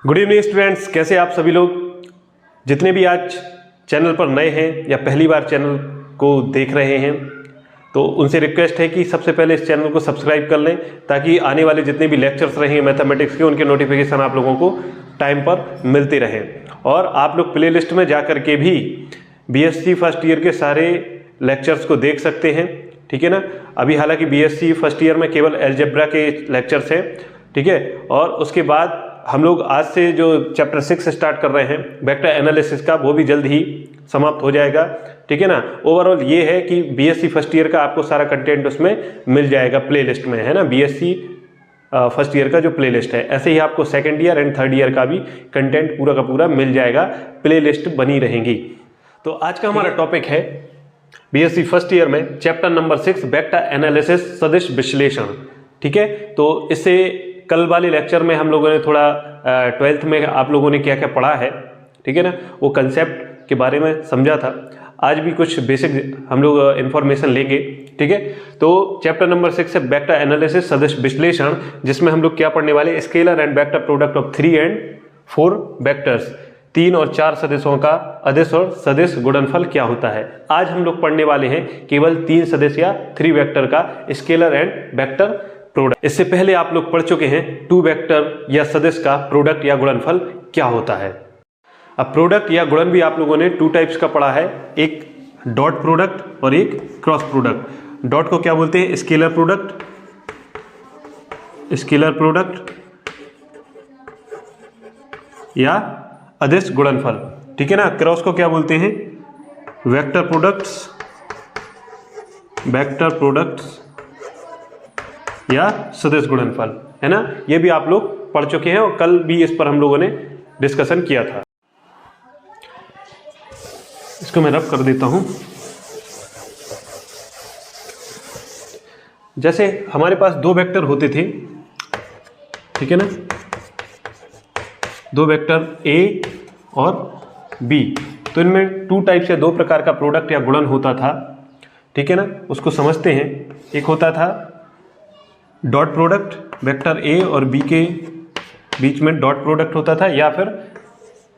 Good evening students, कैसे आप सभी लोग। जितने भी आज चैनल पर नए हैं या पहली बार चैनल को देख रहे हैं तो उनसे रिक्वेस्ट है कि सबसे पहले इस चैनल को सब्सक्राइब कर लें ताकि आने वाले जितने भी लेक्चर्स रहेंगे मैथमेटिक्स के उनके नोटिफिकेशन आप लोगों को टाइम पर मिलते रहें। और आप लोग प्लेलिस्ट में जा कर के भी बीएससी फर्स्ट ईयर के सारे लेक्चर्स को देख सकते हैं, ठीक है ना। अभी हालांकि बीएससी फर्स्ट ईयर में केवल अलजेब्रा के लेक्चर्स हैं, ठीक है। और उसके बाद हम लोग आज से जो चैप्टर 6 स्टार्ट कर रहे हैं वेक्टर एनालिसिस का, वो भी जल्द ही समाप्त हो जाएगा, ठीक है ना। ओवरऑल ये है कि बीएससी फर्स्ट ईयर का आपको सारा कंटेंट उसमें मिल जाएगा प्लेलिस्ट में, है ना। बीएससी फर्स्ट ईयर का जो प्लेलिस्ट है, ऐसे ही आपको second year and third year का भी कंटेंट पूरा का पूरा मिल जाएगा, प्लेलिस्ट बनी रहेंगी। तो आज का हमारा टॉपिक है बीएससी फर्स्ट ईयर में चैप्टर नंबर 6 वेक्टर एनालिसिस सदिश विश्लेषण, ठीक है। तो इससे कल वाले लेक्चर में हम लोगों ने थोड़ा 12th में आप लोगों ने क्या क्या पढ़ा है, ठीक है ना, वो कंसेप्ट के बारे में समझा था। आज भी कुछ बेसिक हम लोग इंफॉर्मेशन लेंगे, ठीक है। तो चैप्टर नंबर 6 है वेक्टर एनालिसिस सदिश विश्लेषण, जिसमें हम लोग क्या पढ़ने वाले, scalar and vector product of 3 and 4 vectors, 3 और 4 सदिशों का अदिश और सदिश गुणनफल क्या होता है। आज हम लोग पढ़ने वाले हैं केवल 3 सदिश या 3 वेक्टर का स्केलर एंड वेक्टर प्रोडक्ट। इससे पहले आप लोग पढ़ चुके हैं 2 वेक्टर या सदिश का प्रोडक्ट या गुणनफल क्या होता है। अब प्रोडक्ट या गुणन भी आप लोगों ने 2 टाइप्स का पढ़ा है, एक डॉट प्रोडक्ट और एक क्रॉस प्रोडक्ट। डॉट को क्या बोलते हैं, स्केलर प्रोडक्ट, स्केलर प्रोडक्ट या अदिश गुणनफल, ठीक है ना। क्रॉस को क्या बोलते हैं, वेक्टर प्रोडक्ट्स, वेक्टर प्रोडक्ट्स या सदिश गुणनफल, है ना। ये भी आप लोग पढ़ चुके हैं और कल भी इस पर हम लोगों ने डिस्कशन किया था। इसको मैं रब कर देता हूं। जैसे हमारे पास 2 वेक्टर होते थे, ठीक है ना, 2 वेक्टर ए और बी, तो इनमें 2 टाइप से 2 प्रकार का प्रोडक्ट या गुणन होता था, ठीक है ना। उसको समझते हैं। एक होता था डॉट प्रोडक्ट, वेक्टर ए और बी के बीच में डॉट प्रोडक्ट होता था, या फिर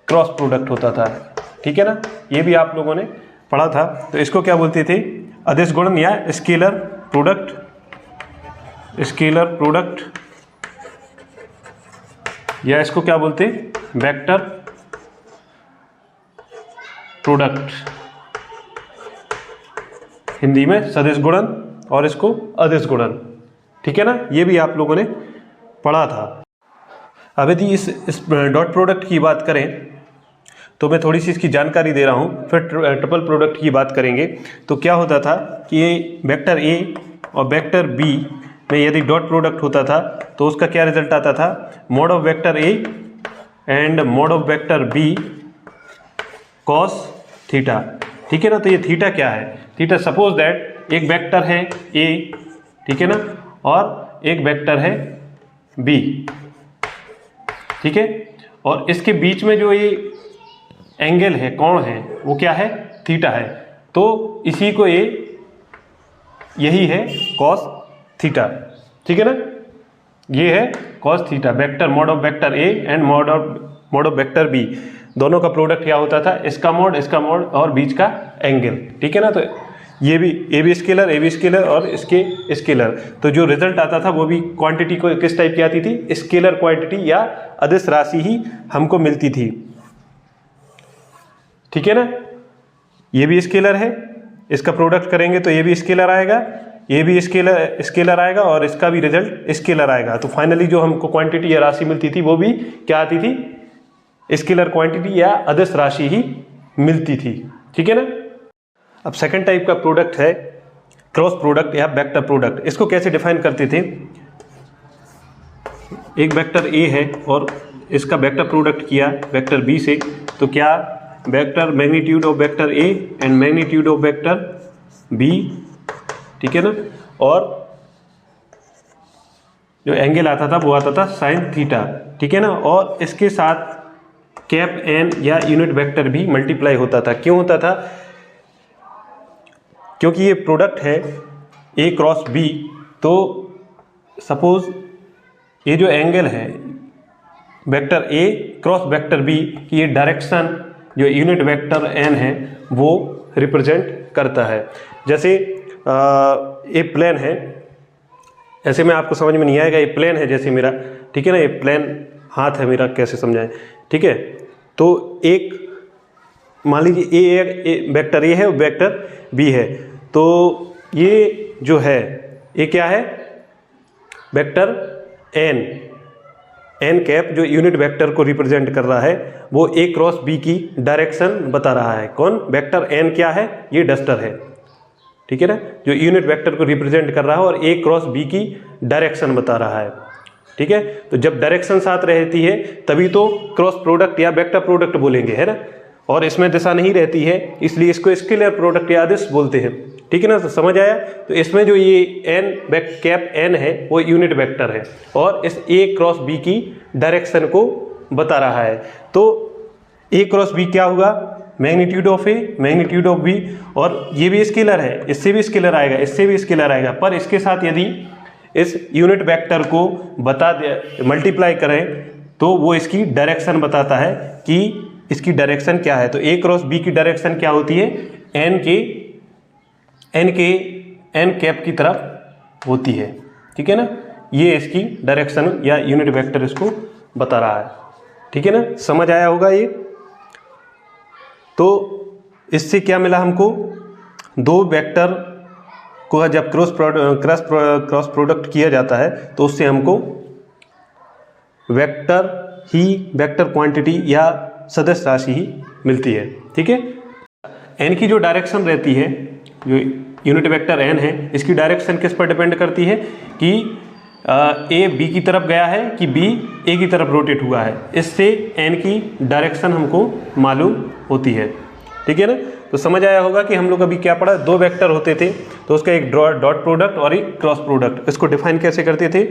क्रॉस प्रोडक्ट होता था, ठीक है ना। ये भी आप लोगों ने पढ़ा था। तो इसको क्या बोलते थे, अदिश गुणन या स्केलर प्रोडक्ट, स्केलर प्रोडक्ट, या इसको क्या बोलते हैं, वेक्टर प्रोडक्ट, हिंदी में सदिश गुणन और इसको अदिश गुणन, ठीक है ना। ये भी आप लोगों ने पढ़ा था। अब यदि इस डॉट प्रोडक्ट की बात करें तो मैं थोड़ी सी इसकी जानकारी दे रहा हूँ, फिर ट्रिपल प्रोडक्ट की बात करेंगे। तो क्या होता था कि वेक्टर ए और वेक्टर बी में यदि डॉट प्रोडक्ट होता था तो उसका क्या रिजल्ट आता था, mod of vector A and mod of vector B cos theta, ठीक है ना। तो ये थीटा क्या है, थीटा सपोज दैट एक वेक्टर है ए, ठीक है ना, और एक वेक्टर है बी, ठीक है। और इसके बीच में जो ये एंगल है, कोण है, वो क्या है, थीटा है। तो इसी को यही है कॉस थीटा, ठीक है ना। ये है cos theta, vector mod of vector A and mod of vector B, दोनों का प्रोडक्ट क्या होता था, इसका मॉड और बीच का एंगल, ठीक है ना। तो ये भी ए बी स्केलर और इसके स्केलर, तो जो रिजल्ट आता था वो भी क्वांटिटी को किस टाइप की आती थी, स्केलर क्वांटिटी या अदिश राशि ही हमको मिलती थी, ठीक है ना। ये भी स्केलर है, इसका प्रोडक्ट करेंगे तो ये भी स्केलर आएगा, ये भी स्केलर आएगा और इसका भी रिजल्ट स्केलर आएगा। तो फाइनली जो हमको क्वांटिटी या राशि मिलती थी वो भी क्या आती थी, स्केलर क्वांटिटी या अदिश राशि ही मिलती थी, ठीक है ना। अब सेकंड टाइप का प्रोडक्ट है क्रॉस प्रोडक्ट या वेक्टर प्रोडक्ट। इसको कैसे डिफाइन करते थे, एक वेक्टर ए है और इसका वेक्टर प्रोडक्ट किया वेक्टर बी से, तो क्या vector magnitude of vector A and magnitude of vector B, ठीक है ना। और जो एंगल आता था वो आता था साइन थीटा, ठीक है ना। और इसके साथ कैप एन या यूनिट वेक्टर भी मल्टीप्लाई होता था। क्यों होता था, क्योंकि ये प्रोडक्ट है ए क्रॉस बी, तो सपोज ये जो एंगल है vector A cross vector B की ये डायरेक्शन जो यूनिट वेक्टर एन है वो रिप्रेजेंट करता है। जैसे ये प्लेन है, ऐसे में आपको समझ में नहीं आएगा, ये प्लेन है जैसे मेरा, ठीक है ना, ये प्लेन हाथ है मेरा, कैसे समझाएं, ठीक है। तो एक मान लीजिए ए वेक्टर ए है और वेक्टर बी है, तो ये जो है ये क्या है, वेक्टर एन कैप जो यूनिट वेक्टर को रिप्रेजेंट कर रहा है वो ए क्रॉस बी की डायरेक्शन बता रहा है। कौन, वेक्टर एन क्या है, ये डस्टर है, ठीक है ना, जो यूनिट वेक्टर को रिप्रेजेंट कर रहा है और ए क्रॉस बी की डायरेक्शन बता रहा है, ठीक है। तो जब डायरेक्शन साथ रहती है तभी तो क्रॉस प्रोडक्ट या वेक्टर प्रोडक्ट बोलेंगे, है ना, और इसमें दिशा नहीं रहती है इसलिए इसको स्केलर प्रोडक्ट या अदिश बोलते हैं, ठीक है ना। तो समझ आया। तो इसमें जो ये एन कैप एन है वो यूनिट वेक्टर है और इस ए क्रॉस बी की डायरेक्शन को बता रहा है। तो ए क्रॉस बी क्या होगा, magnitude of A magnitude of B, और ये भी स्केलर है, इससे भी स्केलर आएगा, इससे भी स्केलर आएगा, पर इसके साथ यदि इस यूनिट वेक्टर को मल्टीप्लाई करें तो वो इसकी डायरेक्शन बताता है कि इसकी डायरेक्शन क्या है। तो ए क्रॉस बी की डायरेक्शन क्या होती है, एन कैप की तरफ होती है, ठीक है ना। ये इसकी डायरेक्शन या यूनिट वेक्टर इसको बता रहा है, ठीक है ना, समझ आया होगा ये। तो इससे क्या मिला हमको, दो वेक्टर को जब क्रॉस प्रोडक्ट किया जाता है तो उससे हमको वेक्टर क्वांटिटी या सदिश राशि ही मिलती है, ठीक है। एन की जो डायरेक्शन रहती है, जो यूनिट वेक्टर एन है, इसकी डायरेक्शन किस पर डिपेंड करती है कि ए बी की तरफ गया है कि बी ए की तरफ रोटेट हुआ है, इससे एन की डायरेक्शन हमको मालूम होती है, ठीक है ना। तो समझ आया होगा कि हम लोग अभी क्या पढ़ा, दो वेक्टर होते थे तो उसका एक डॉट प्रोडक्ट और एक क्रॉस प्रोडक्ट, इसको डिफाइन कैसे करते थे,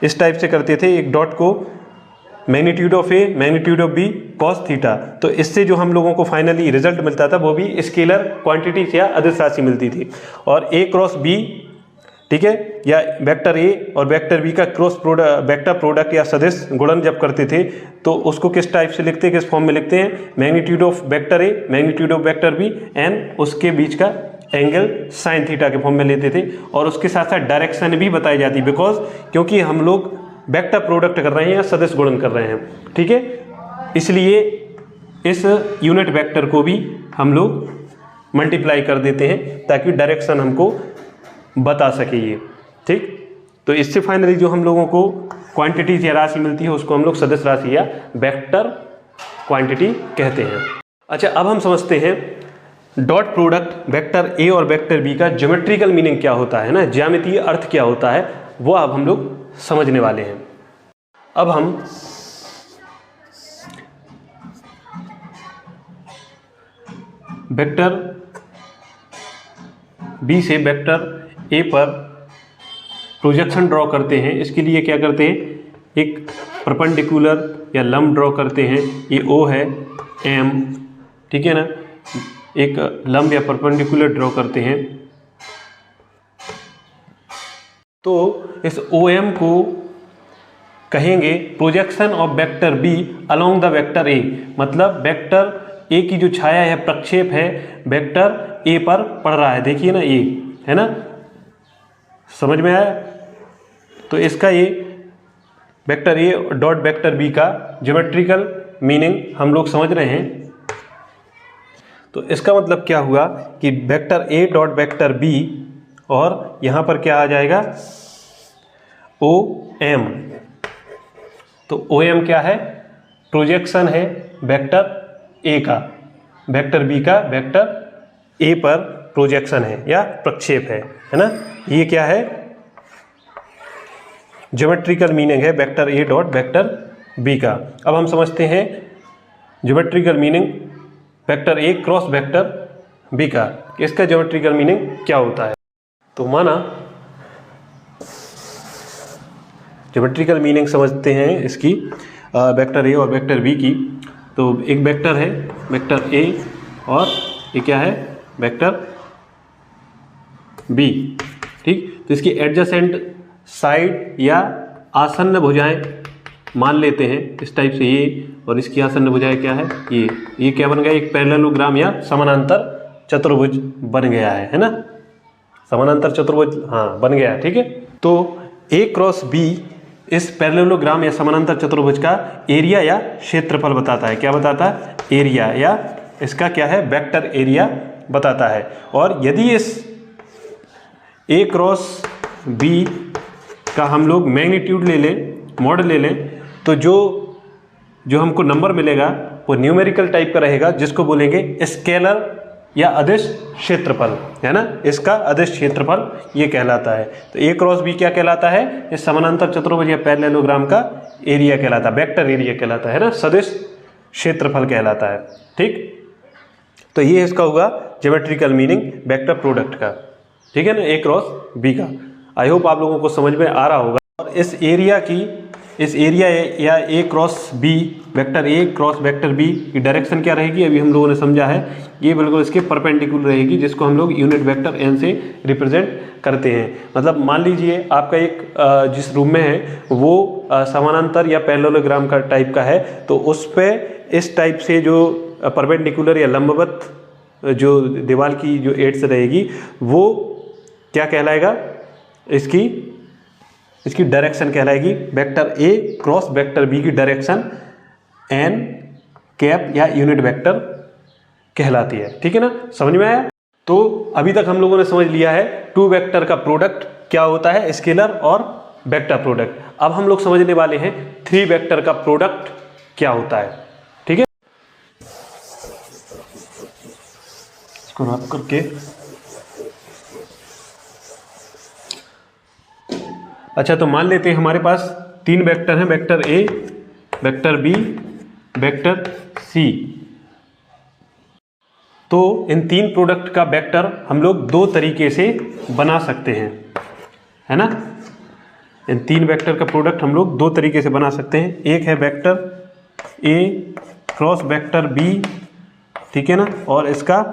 इस टाइप से करते थे, एक डॉट को magnitude of A magnitude of B cos theta, तो इससे जो हम लोगों को फाइनली रिजल्ट मिलता था वो भी स्केलर क्वांटिटी या अदिश राशि मिलती थी। और ए क्रॉस बी, ठीक है, या वेक्टर ए और वेक्टर बी का वेक्टर प्रोडक्ट या सदिश गुणन जब करते थे तो उसको किस टाइप से लिखते हैं, किस फॉर्म में लिखते हैं, magnitude of vector A magnitude of vector B and उसके बीच का एंगल साइन थीटा के फॉर्म में लेते थे, और उसके साथ साथ डायरेक्शन भी बताई जाती, बिकॉज क्योंकि हम लोग वेक्टर प्रोडक्ट कर रहे हैं या सदिश गुणन कर रहे हैं, ठीक है, इसलिए इस यूनिट वेक्टर को भी हम लोग मल्टीप्लाई कर देते हैं ताकि डायरेक्शन हमको बता सके ये, ठीक। तो इससे फाइनली जो हम लोगों को क्वांटिटीज या राशि मिलती है उसको हम लोग सदिश राशि या वेक्टर क्वांटिटी कहते हैं। अच्छा, अब हम समझते हैं डॉट प्रोडक्ट वेक्टर ए और वेक्टर बी का ज्योमेट्रिकल मीनिंग क्या होता है ना, ज्यामितीय अर्थ क्या होता है, वो अब हम लोग समझने वाले हैं। अब हम वेक्टर बी से वेक्टर ए पर प्रोजेक्शन ड्रॉ करते हैं। इसके लिए क्या करते हैं, एक परपेंडिकुलर या लंब ड्रॉ करते हैं, ये ओ है एम, ठीक है ना, एक लंब या परपेंडिकुलर ड्रॉ करते हैं। तो इस ओ एम को कहेंगे projection of vector B along the vector A, मतलब वेक्टर ए की जो छाया है, प्रक्षेप है, वेक्टर ए पर पड़ रहा है, देखिए ना, ए है ना, समझ में आया। तो इसका ये vector A dot vector B का ज्योमेट्रिकल मीनिंग हम लोग समझ रहे हैं। तो इसका मतलब क्या हुआ कि vector A dot vector B, और यहाँ पर क्या आ जाएगा, ओ एम। तो ओ एम क्या है, प्रोजेक्शन है वेक्टर ए का, वेक्टर बी का वेक्टर ए पर प्रोजेक्शन है या प्रक्षेप है ना। ये क्या है, ज्योमेट्रिकल मीनिंग है vector A dot vector B का। अब हम समझते हैं geometrical meaning vector A cross vector B का, इसका ज्योमेट्रिकल मीनिंग क्या होता है। तो माना ज्योमेट्रिकल मीनिंग समझते हैं इसकी वेक्टर ए और वेक्टर बी की। तो एक वेक्टर है वेक्टर ए और ये क्या है, वेक्टर बी, ठीक। तो इसकी एडजेसेंट साइड या आसन्न भुजाएं मान लेते हैं इस टाइप से ये, और इसकी आसन्न भुजाएं क्या है ये क्या बन गया, एक पैरेललोग्राम या समानांतर चतुर्भुज बन गया है ना, समानांतर चतुर्भुज हाँ बन गया। ठीक है, तो A क्रॉस B इस पैरेललोग्राम या समानांतर चतुर्भुज का एरिया या क्षेत्रफल बताता है। क्या बताता है? एरिया, या इसका क्या है, वेक्टर एरिया बताता है। और यदि इस A क्रॉस B का हम लोग मैग्नीट्यूड ले लें, मॉड ले लें, तो जो हमको नंबर मिलेगा वो न्यूमेरिकल टाइप का रहेगा, जिसको बोलेंगे स्केलर या अदिश क्षेत्रफल, है ना। इसका अदिश क्षेत्रफल ये कहलाता है। तो A क्रॉस B क्या कहलाता है? इस समानांतर चतुर्भुज या पैरेललोग्राम का एरिया कहलाता है, वेक्टर एरिया कहलाता है ना, सदिश क्षेत्रफल कहलाता है। ठीक, तो ये इसका होगा ज्योमेट्रिकल मीनिंग वेक्टर प्रोडक्ट का। ठीक है ना, A क्रॉस B का। आई होप आप लोगों को समझ में आ रहा होगा। और इस एरिया या A cross B, vector A cross vector B की डायरेक्शन क्या रहेगी, अभी हम लोगों ने समझा है, ये बिल्कुल इसके परपेंडिकुलर रहेगी, जिसको हम लोग यूनिट वेक्टर n से रिप्रेजेंट करते हैं। मतलब मान लीजिए आपका एक जिस रूम में है वो समानांतर या पैरेललोग्राम का टाइप का है, तो उस पे इस टाइप से जो परपेंडिकुलर या लंबवत जो दीवार की जो एड्स रहेगी वो क्या कहलाएगा, इसकी डायरेक्शन कहलाएगी vector A cross vector B की डायरेक्शन n कैप या यूनिट वेक्टर कहलाती है। ठीक है ना, समझ में आया? तो अभी तक हम लोगों ने समझ लिया है टू वेक्टर का प्रोडक्ट क्या होता है, स्केलर और वेक्टर प्रोडक्ट। अब हम लोग समझने वाले हैं थ्री वेक्टर का प्रोडक्ट क्या होता है। ठीक है, इसको रब करके अच्छा, तो मान लेते हैं हमारे पास तीन वेक्टर हैं, vector A, vector B, vector C। तो इन तीन प्रोडक्ट का वेक्टर हम लोग दो तरीके से बना सकते हैं, है ना। इन तीन वेक्टर का प्रोडक्ट हम लोग दो तरीके से बना सकते हैं। एक है vector A cross vector B, ठीक है ना, और इसका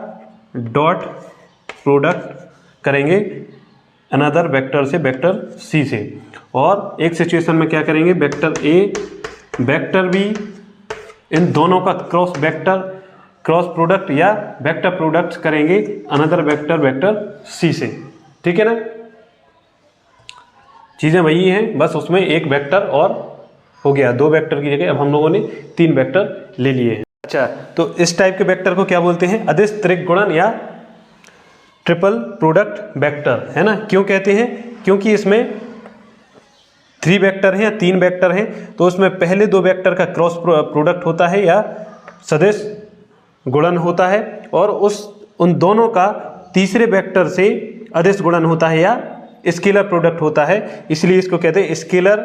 डॉट प्रोडक्ट करेंगे अनदर वेक्टर से, वेक्टर C से। और एक सिचुएशन में क्या करेंगे, वेक्टर A वेक्टर B, इन दोनों का क्रॉस प्रोडक्ट या वेक्टर प्रोडक्ट करेंगे अनदर वेक्टर C से। ठीक है ना, चीज़ें वही हैं, बस उसमें एक वेक्टर और हो गया, दो वेक्टर की जगह अब हम लोगों ने तीन वेक्टर ले लिए हैं। अच्छा, तो इस टाइप के वेक्टर को क्या बोलते हैं, अदिश त्रिक गुणन या ट्रिपल प्रोडक्ट वेक्टर, है ना। क्यों कहते हैं, क्योंकि इसमें थ्री वेक्टर हैं या तीन वेक्टर हैं, तो उसमें पहले दो वेक्टर का क्रॉस प्रोडक्ट होता है या सदिश गुणन होता है, और उन दोनों का तीसरे वेक्टर से अदिश गुणन होता है या स्केलर प्रोडक्ट होता है। इसलिए इसको कहते हैं स्केलर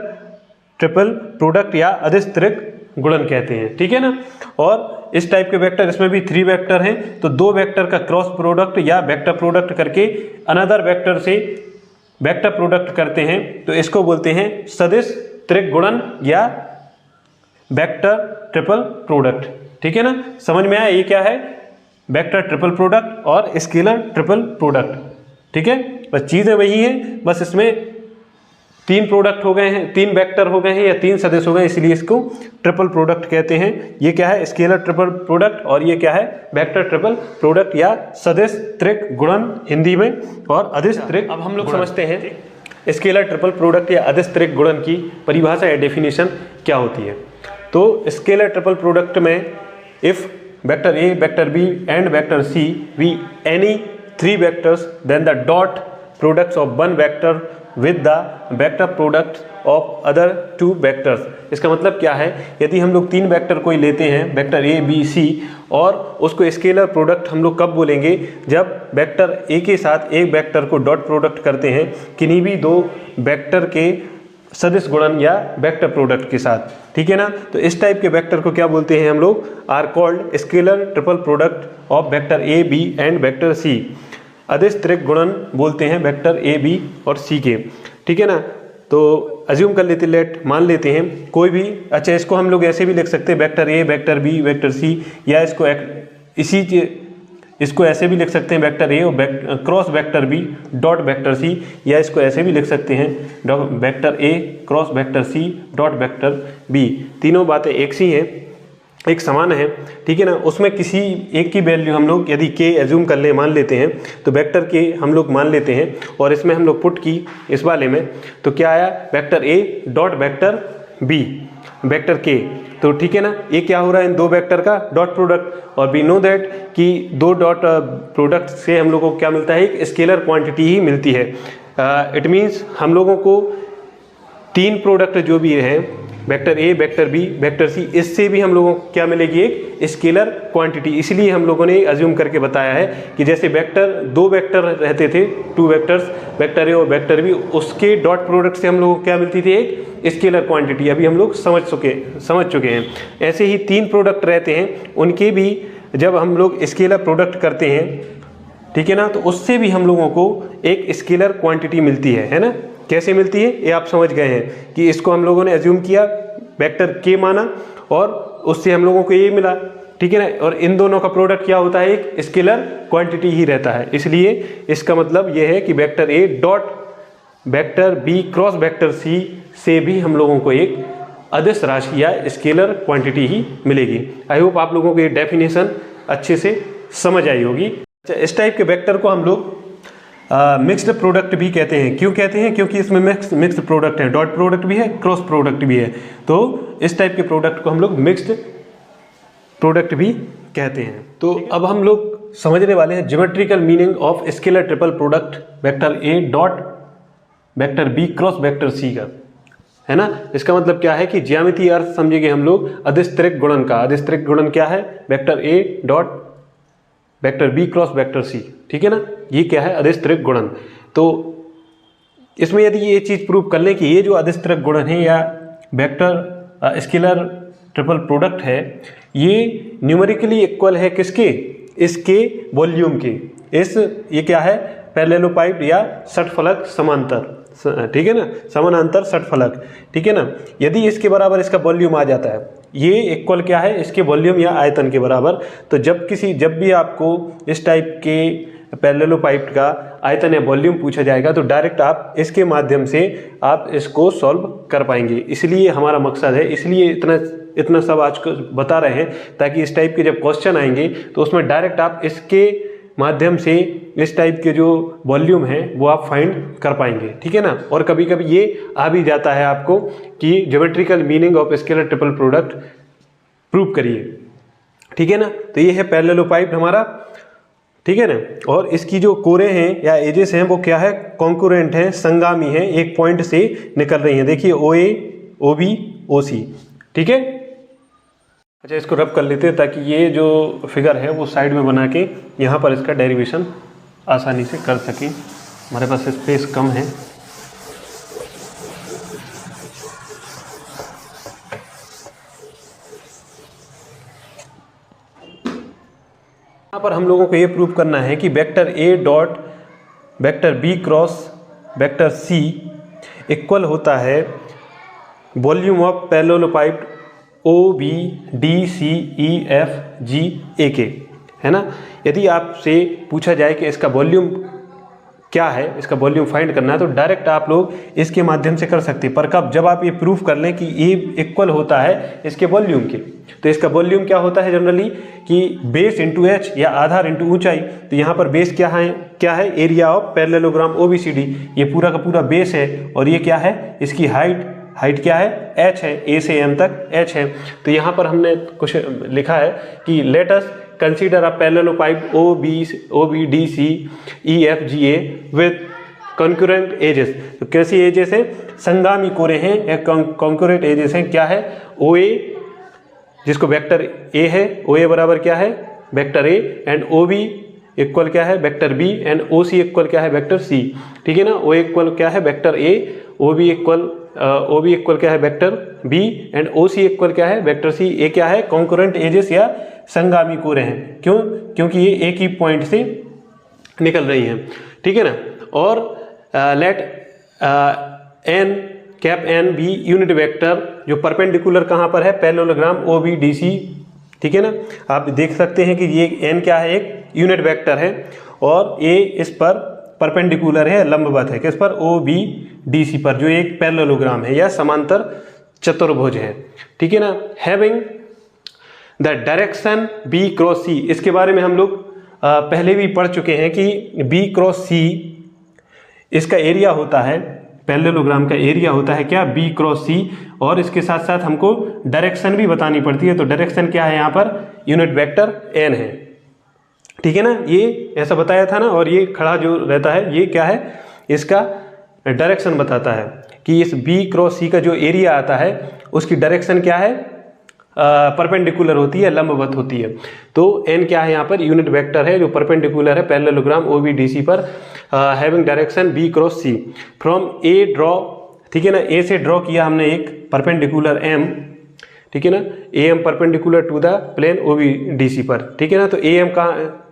ट्रिपल प्रोडक्ट या अदिश त्रिक गुणन कहते हैं। ठीक है ना, और इस टाइप के वेक्टर, इसमें भी थ्री वेक्टर हैं, तो दो वेक्टर का क्रॉस प्रोडक्ट या वेक्टर प्रोडक्ट करके अनदर वेक्टर से वेक्टर प्रोडक्ट करते हैं, तो इसको बोलते हैं सदिश त्रिक गुणन या वेक्टर ट्रिपल प्रोडक्ट। ठीक है ना, समझ में आया ये क्या है, वेक्टर ट्रिपल प्रोडक्ट और स्केलर ट्रिपल प्रोडक्ट। ठीक है, बस चीज़ें वही हैं, बस इसमें तीन प्रोडक्ट हो गए हैं, तीन वेक्टर हो गए हैं या तीन सदिश हो गए, इसलिए इसको ट्रिपल प्रोडक्ट कहते हैं। ये क्या है, स्केलर ट्रिपल प्रोडक्ट, और ये क्या है, वेक्टर ट्रिपल प्रोडक्ट या सदिश त्रिक गुणन हिंदी में, और अदिश त्रिक। अब हम लोग समझते हैं स्केलर ट्रिपल प्रोडक्ट या अदिश त्रिक गुणन की परिभाषा या डेफिनेशन क्या होती है। तो स्केलर ट्रिपल प्रोडक्ट में if vector A, vector B and vector C be any three vectors, then the dot products of one vector with the vector product of other two vectors। इसका मतलब क्या है, यदि हम लोग तीन वेक्टर कोई लेते हैं, वेक्टर A, B, C, और उसको स्केलर प्रोडक्ट हम लोग कब बोलेंगे, जब वेक्टर A के साथ एक वेक्टर को डॉट प्रोडक्ट करते हैं किन्हीं भी दो वेक्टर के सदिश गुणन या वेक्टर प्रोडक्ट के साथ। ठीक है ना, तो इस टाइप के वेक्टर को क्या बोलते हैं हम लोग, are called scalar triple product of vector A, B and vector C। अदिश त्रिक गुणन बोलते हैं वेक्टर A, B और C के। ठीक है ना, तो अज्यूम कर लेते, मान लेते हैं कोई भी, अच्छा इसको हम लोग ऐसे भी लिख सकते हैं, vector A, vector B, vector C, या इसको इसको ऐसे भी लिख सकते हैं वेक्टर ए और cross vector B dot vector C, या इसको ऐसे भी लिख सकते हैं vector A cross vector C dot vector B. तीनों बातें एक सी हैं, एक समान है, ठीक है ना। उसमें किसी एक की वैल्यू हम लोग यदि के एज्यूम कर ले, मान लेते हैं, तो वेक्टर के हम लोग मान लेते हैं और इसमें हम लोग पुट की इस वाले में, तो क्या आया vector A dot vector B vector के। तो ठीक है ना, ये क्या हो रहा है इन दो वेक्टर का डॉट प्रोडक्ट, और वी नो दैट कि दो डॉट प्रोडक्ट से हम लोगों को क्या मिलता है, एक स्केलर क्वांटिटी ही मिलती है। इट मीन्स हम लोगों को तीन प्रोडक्ट जो भी है vector A vector B vector C, इससे भी हम लोगों को क्या मिलेगी, एक स्केलर क्वांटिटी। इसलिए हम लोगों ने अज्यूम करके बताया है कि जैसे वेक्टर दो वेक्टर रहते थे, टू वेक्टर्स वेक्टर ए और वेक्टर बी, उसके डॉट प्रोडक्ट से हम लोगों को क्या मिलती थी, एक स्केलर क्वांटिटी। अभी हम लोग समझ चुके हैं। ऐसे ही तीन प्रोडक्ट रहते हैं, उनके भी जब हम लोग स्केलर प्रोडक्ट करते हैं, ठीक है ना, तो उससे भी हम लोगों को एक स्केलर क्वांटिटी मिलती है ना। कैसे मिलती है ये आप समझ गए हैं कि इसको हम लोगों ने अज्यूम किया, वेक्टर के माना और उससे हम लोगों को ये मिला, ठीक है ना। और इन दोनों का प्रोडक्ट क्या होता है, एक स्केलर क्वांटिटी ही रहता है। इसलिए इसका मतलब ये है कि vector A dot vector B cross vector C से भी हम लोगों को एक अदिश राशि या स्केलर क्वांटिटी ही मिलेगी। आई होप आप लोगों को ये डेफिनेशन अच्छे से समझ आई होगी। अच्छा, इस टाइप के वेक्टर को हम लोग मिक्स्ड प्रोडक्ट भी कहते हैं। क्यों कहते हैं, क्योंकि इसमें मिक्स्ड प्रोडक्ट है, डॉट प्रोडक्ट भी है, क्रॉस प्रोडक्ट भी है। तो इस टाइप के प्रोडक्ट को हम लोग मिक्स्ड प्रोडक्ट भी कहते हैं। तो अब हम लोग समझने वाले हैं geometrical meaning of scalar triple product vector A dot vector B cross vector C का, है ना। इसका मतलब क्या है कि ज्यामितीय अर्थ समझेंगे हम लोग अदिश त्रिक गुणन का। अदिश त्रिक गुणन क्या है, vector A dot vector B cross vector C, ठीक है ना। ये क्या है, अदिश त्रिक गुणन। तो इसमें यदि ये चीज प्रूव कर लें कि ये जो अदिश त्रिक गुणन है या वेक्टर स्केलर ट्रिपल प्रोडक्ट है, ये न्यूमेरिकली इक्वल है किसके, इसके वॉल्यूम के। ये क्या है, पैरेललोपाइड या षटफलक समांतर, ठीक है ना, समानांतर षटफलक, ठीक है ना। यदि इसके बराबर इसका वॉल्यूम आ जाता है, ये इक्वल क्या है, इसके वॉल्यूम या आयतन के बराबर। तो जब भी आपको इस टाइप के पैरेललोपाइड का आयतन या वॉल्यूम पूछा जाएगा, तो डायरेक्ट आप इसके माध्यम से आप इसको सॉल्व कर पाएंगे। इसलिए हमारा मकसद है, इसलिए इतना सब आज को बता रहे हैं, ताकि इस टाइप के जब क्वेश्चन आएंगे तो उसमें डायरेक्ट आप इसके माध्यम से इस टाइप के जो वॉल्यूम है वो आप फाइंड कर पाएंगे, ठीक है ना। और कभी कभी ये आ भी जाता है आपको कि geometrical meaning of scalar triple product prove करिए, ठीक है ना। तो ये है पैरेललोपाइड हमारा, ठीक है ना। और इसकी जो कोरे हैं या एजेस हैं वो क्या है, कॉन्करेंट हैं, संगामी हैं, एक पॉइंट से निकल रही हैं। देखिए ओ ए ओ बी ओ सी, ठीक है। अच्छा, इसको रब कर लेते हैं ताकि ये जो फिगर है वो साइड में बना के यहाँ पर इसका डेरिवेशन आसानी से कर सकें। हमारे पास स्पेस कम है। यहाँ पर हम लोगों को ये प्रूव करना है कि vector A dot vector B cross vector C equal होता है volume of parallelepiped O B D C E F G A के, है ना। यदि आपसे पूछा जाए कि इसका वॉल्यूम क्या है, इसका वॉल्यूम फाइंड करना है, तो डायरेक्ट आप लोग इसके माध्यम से कर सकते हैं। पर कब, जब आप ये प्रूफ कर लें कि ये इक्वल होता है इसके वॉल्यूम के। तो इसका वॉल्यूम क्या होता है जनरली कि बेस इंटू एच या आधार इंटू ऊंचाई। तो यहाँ पर बेस क्या है area of parallelogram O B C D, ये पूरा का पूरा बेस है। और ये क्या है, इसकी हाइट क्या है, h है, a से m तक h है। तो यहाँ पर हमने कुछ लिखा है कि let us consider a parallelepiped O B D C E F G A with concurrent edges. तो कैसी एजेस हैं, संगामी कोरे हैं या कॉन्करेंट एजेस हैं। क्या है, ओ ए जिसको वेक्टर ए है, ओ ए बराबर क्या है vector A, and O B equal क्या है vector B, and O C equal क्या है वेक्टर सी, ठीक है ना। ओ इक्वल क्या है vector A, O B equal क्या है vector B, and O C equal क्या है वेक्टर सी। ए क्या है, कॉन्करेंट एजेस या संगामी कोरे हैं। क्यों, क्योंकि ये एक ही पॉइंट से निकल रही हैं, ठीक है ना। और let N cap N be unit vector जो परपेंडिकुलर कहाँ पर है, parallelogram O B D C, ठीक है ना। आप देख सकते हैं कि ये एन क्या है, एक यूनिट वेक्टर है और ए इस पर परपेंडिकुलर है, लंबवत है, किस पर, ओ बी डी सी पर, जो एक पैरेललोग्राम है या समांतर चतुर्भुज है, ठीक है ना। Having the direction B cross C, इसके बारे में हम लोग पहले भी पढ़ चुके हैं कि बी क्रॉस सी इसका एरिया होता है, पैरेललोग्राम का एरिया होता है क्या, बी क्रॉस सी, और इसके साथ साथ हमको डायरेक्शन भी बतानी पड़ती है। तो डायरेक्शन क्या है यहाँ पर, यूनिट वेक्टर एन है, ठीक है ना, ये ऐसा बताया था ना। और ये खड़ा जो रहता है ये क्या है, इसका डायरेक्शन बताता है कि इस बी क्रॉस सी का जो एरिया आता है उसकी डायरेक्शन क्या है, परपेंडिकुलर होती है, लंबवत होती है। तो एन क्या है यहाँ पर, यूनिट वेक्टर है जो परपेंडिकुलर है parallelogram O B D C पर, having direction B cross C from A draw, ठीक है ना, ए से ड्रॉ किया हमने एक परपेंडिकुलर एम, ठीक है ना, A M perpendicular to the plane O B D C पर, ठीक है ना। तो ए एम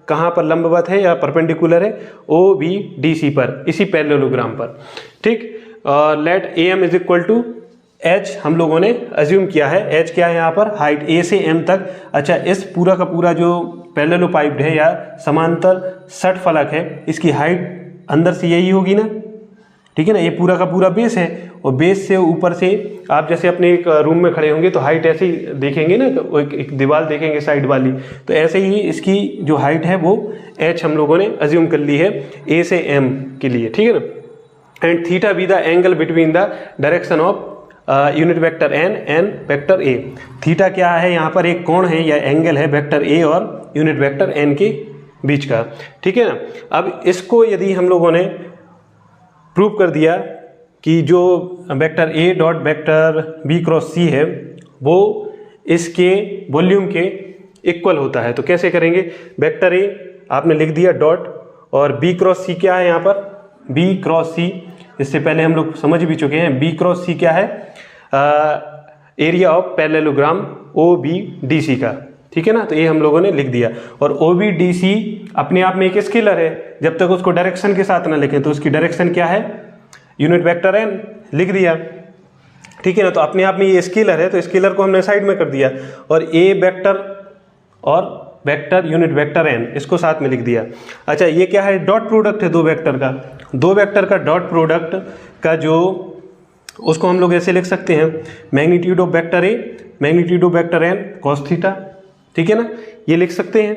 कहाँ पर लंबवत है या परपेंडिकुलर है, ओ बी डी सी पर, इसी पैरेललोग्राम पर, ठीक। Let A M is equal to H हम लोगों ने अज्यूम किया है, एच क्या है यहाँ पर, हाइट ए से एम तक। अच्छा, इस पूरा का पूरा जो पैरेललोपाइप्ड है या समांतर षटफलक है, इसकी हाइट अंदर से यही होगी ना, ठीक है ना। ये पूरा का पूरा बेस है और बेस से ऊपर से आप जैसे अपने एक रूम में खड़े होंगे तो हाइट ऐसे ही देखेंगे ना, तो एक दीवार देखेंगे साइड वाली, तो ऐसे ही इसकी जो हाइट है वो एच हम लोगों ने अज्यूम कर ली है ए से एम के लिए, ठीक है ना। And theta be the angle between the direction of unit vector N and vector A. Theta क्या है यहाँ पर, एक कोण है या एंगल है वेक्टर ए और यूनिट वेक्टर एन के बीच का, ठीक है ना। अब इसको यदि हम लोगों ने प्रूव कर दिया कि जो vector A dot vector B cross C है वो इसके वॉल्यूम के इक्वल होता है, तो कैसे करेंगे, वेक्टर ए आपने लिख दिया डॉट, और बी क्रॉस सी क्या है यहाँ पर, बी क्रॉस सी, इससे पहले हम लोग समझ भी चुके हैं, बी क्रॉस सी क्या है, area of parallelogram O B D C का, ठीक है ना। तो ये हम लोगों ने लिख दिया, और ओ बी डी सी अपने आप में एक स्केलर है, जब तक उसको डायरेक्शन के साथ ना लिखें, तो उसकी डायरेक्शन क्या है, यूनिट वेक्टर एन, लिख दिया, ठीक है ना। तो अपने आप में ये स्केलर है, तो स्केलर को हमने साइड में कर दिया, और ए वेक्टर और वेक्टर यूनिट वेक्टर एन इसको साथ में लिख दिया। अच्छा, ये क्या है, डॉट प्रोडक्ट है दो वेक्टर का, दो वेक्टर का डॉट प्रोडक्ट का जो, उसको हम लोग ऐसे लिख सकते हैं, magnitude of vector A magnitude of vector N cos theta, ठीक है ना, ये लिख सकते हैं,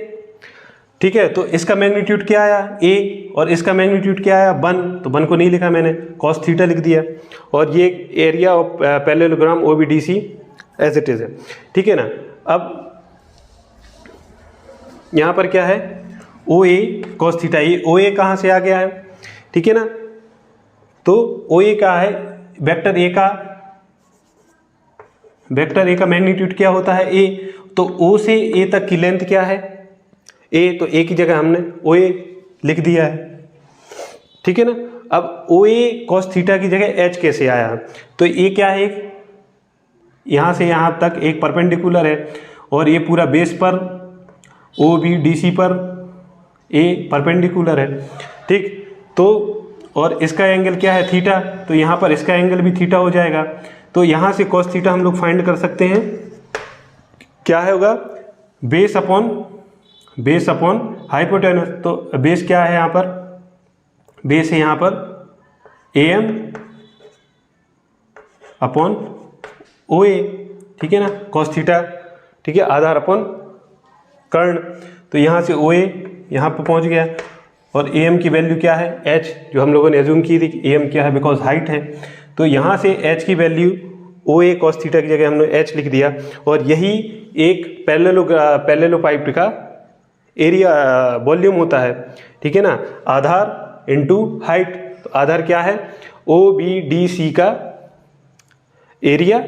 ठीक है। तो इसका मैग्नीट्यूड क्या आया ए, और इसका मैग्नीट्यूड क्या आया 1, तो 1 को नहीं लिखा मैंने, कॉस थीटा लिख दिया, और ये area of parallelogram O B D C as it is है, ठीक है ना। अब यहाँ पर क्या है, ओ ए कॉस थीटा, ये ओ ए कहाँ से आ गया है, ठीक है ना। तो ओ ए का है, वेक्टर ए का मैग्नीट्यूड क्या होता है ए, तो ओ से ए तक की लेंथ क्या है ए, तो ए की जगह हमने ओ ए लिख दिया है, ठीक है ना। अब ओ ए कॉस थीटा की जगह एच कैसे आया, तो ए क्या है, यहाँ से यहाँ तक एक परपेंडिकुलर है, और ये पूरा बेस पर ओ बी डी सी पर ए परपेंडिकुलर है, ठीक। तो और इसका एंगल क्या है थीटा, तो यहाँ पर इसका एंगल भी थीटा हो जाएगा, तो यहाँ से कॉस थीटा हम लोग फाइंड कर सकते हैं, क्या है होगा, बेस अपॉन हाइपोटेनस। तो बेस क्या है यहाँ पर, बेस है यहाँ पर ए एम अपॉन ओ ए, ठीक है ना, कॉस थीटा, ठीक है, आधार अपॉन कर्ण। तो यहाँ से ओ ए यहाँ पर पहुँच गया, और ए एम की वैल्यू क्या है एच, जो हम लोगों ने एज्यूम की थी कि ए एम क्या है, बिकॉज हाइट है, तो यहाँ से एच की वैल्यू ओ ए कॉस थीटा की जगह हमने एच लिख दिया, और यही एक पैरेललोपाइप्ड का एरिया वॉल्यूम होता है, ठीक है ना, आधार इनटू हाइट। तो आधार क्या है, ओ बी डी सी का एरिया,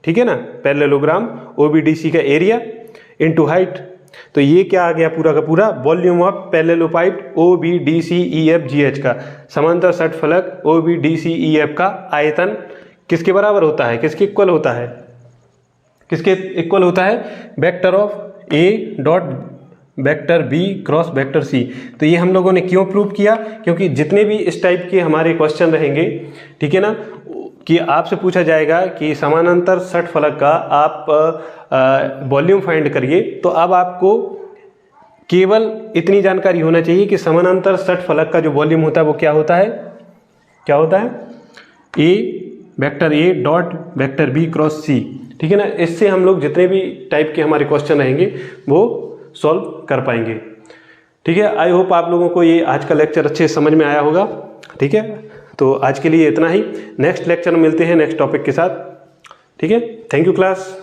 ठीक है ना, parallelogram O B D C का एरिया इनटू हाइट। तो ये क्या आ गया, पूरा का पूरा volume of parallelepiped O B D C E F G H का, समांतर षटफलक O B D C E F का आयतन किसके बराबर होता है, किसके इक्वल होता है, किसके इक्वल होता है, vector of A dot vector B cross vector C. तो ये हम लोगों ने क्यों प्रूव किया, क्योंकि जितने भी इस टाइप के हमारे क्वेश्चन रहेंगे, ठीक है ना, कि आपसे पूछा जाएगा कि समानांतर षटफलक का आप वॉल्यूम फाइंड करिए, तो अब आपको केवल इतनी जानकारी होना चाहिए कि समानांतर षटफलक का जो वॉल्यूम होता है वो क्या होता है vector A dot vector B cross C. ठीक है ना, इससे हम लोग जितने भी टाइप के हमारे क्वेश्चन रहेंगे वो सॉल्व कर पाएंगे। ठीक है, आई होप आप लोगों को ये आज का लेक्चर अच्छे समझ में आया होगा। ठीक है, तो आज के लिए इतना ही। नेक्स्ट लेक्चर में मिलते हैं नेक्स्ट टॉपिक के साथ। ठीक है, थैंक यू क्लास।